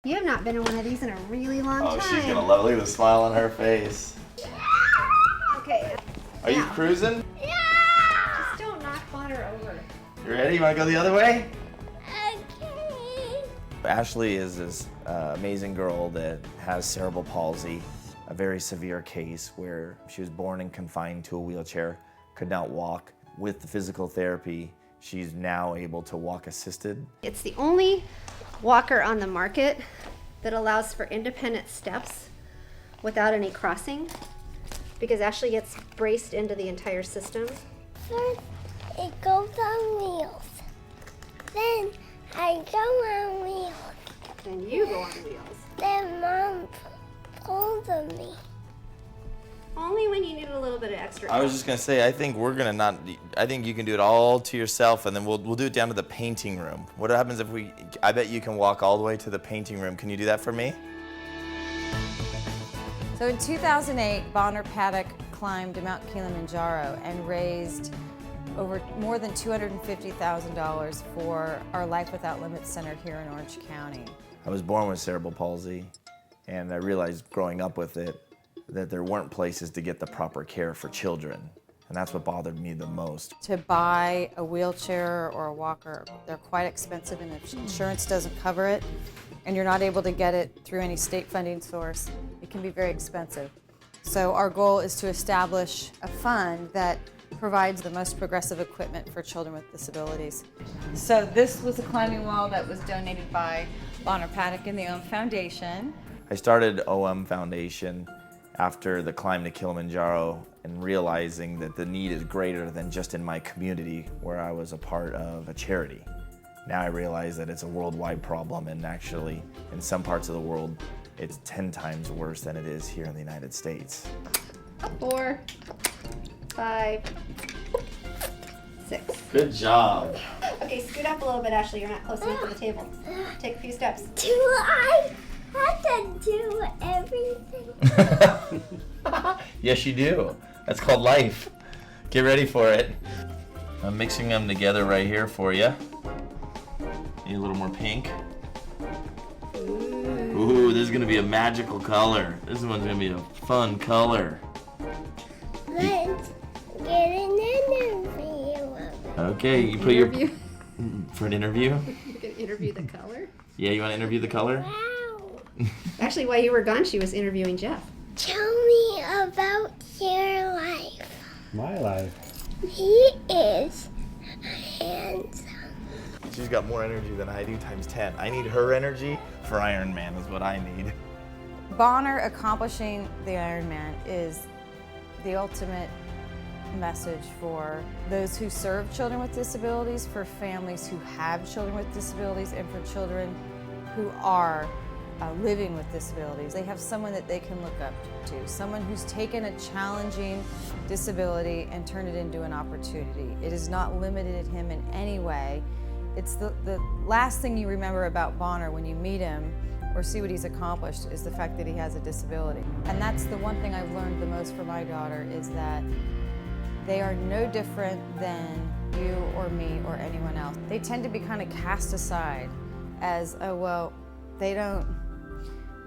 You have not been in one of these in a really long time. Oh, she's gonna love it. Look at the smile on her face. Okay. Are you cruising? Yeah! Just don't knock Bonner over. You ready? You wanna go the other way? Okay. Ashley is this amazing girl that has cerebral palsy, a very severe case where she was born and confined to a wheelchair, could not walk. With the physical therapy, she's now able to walk assisted. It's the only walker on the market that allows for independent steps without any crossing, because Ashley gets braced into the entire system. First, it goes on wheels. Then I go on wheels. Then you go on wheels. Then Mom pulls on me. Only when you need a little bit of extra I was help. just gonna say, I think I think you can do it all to yourself, and then we'll do it down to the painting room. What happens if I bet you can walk all the way to the painting room. Can you do that for me? So in 2008, Bonner Paddock climbed Mount Kilimanjaro and raised more than $250,000 for our Life Without Limits Center here in Orange County. I was born with cerebral palsy, and I realized growing up with it that there weren't places to get the proper care for children, and that's what bothered me the most. To buy a wheelchair or a walker, they're quite expensive, and if insurance doesn't cover it, and you're not able to get it through any state funding source, it can be very expensive. So our goal is to establish a fund that provides the most progressive equipment for children with disabilities. So this was a climbing wall that was donated by Bonner Paddock and the OM Foundation. I started OM Foundation after the climb to Kilimanjaro and realizing that the need is greater than just in my community where I was a part of a charity. Now I realize that it's a worldwide problem, and actually in some parts of the world it's 10 times worse than it is here in the United States. 4, 5, 6. Good job. Okay, scoot up a little bit, Ashley. You're not close enough to the table. Take a few steps. Do I have to do everything? Yes, you do. That's called life. Get ready for it. I'm mixing them together right here for you. Need a little more pink. Ooh, this is gonna be a magical color. This one's gonna be a fun color. Let's get an interview. Okay, you put Interview? for an interview? You're gonna interview the color? Yeah, you want to interview the color? Wow. Actually, while you were gone, she was interviewing Jeff. Tell me about your life. My life. He is handsome. She's got more energy than I do times 10. I need her energy for Iron Man is what I need. Bonner accomplishing the Ironman is the ultimate message for those who serve children with disabilities, for families who have children with disabilities, and for children who are living with disabilities. They have someone that they can look up to, someone who's taken a challenging disability and turned it into an opportunity. It has not limited him in any way. It's the last thing you remember about Bonner when you meet him or see what he's accomplished is the fact that he has a disability. And that's the one thing I've learned the most from my daughter, is that they are no different than you or me or anyone else. They tend to be kind of cast aside as, oh, well, they don't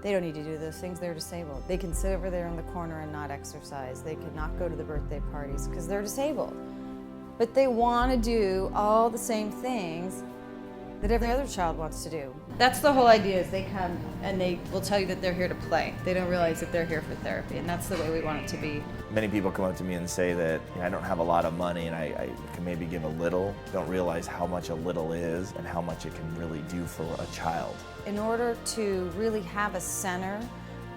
need to do those things, they're disabled. They can sit over there in the corner and not exercise. They can not go to the birthday parties because they're disabled. But they want to do all the same things that every other child wants to do. That's the whole idea, is they come and they will tell you that they're here to play. They don't realize that they're here for therapy, and that's the way we want it to be. Many people come up to me and say that I don't have a lot of money and I can maybe give a little. Don't realize how much a little is and how much it can really do for a child. In order to really have a center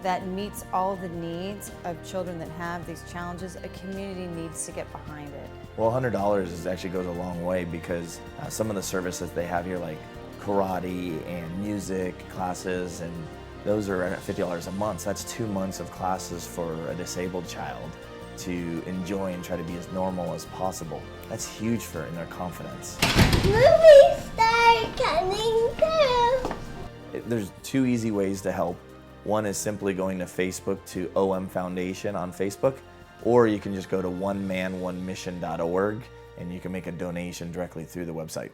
that meets all the needs of children that have these challenges, a community needs to get behind it. Well, $100 actually goes a long way, because some of the services they have here, like karate and music classes, and those are at $50 a month. So that's 2 months of classes for a disabled child to enjoy and try to be as normal as possible. That's huge in their confidence. Movie star coming through. There's 2 easy ways to help. One is simply going to Facebook to OM Foundation on Facebook, or you can just go to oneman1mission.org and you can make a donation directly through the website.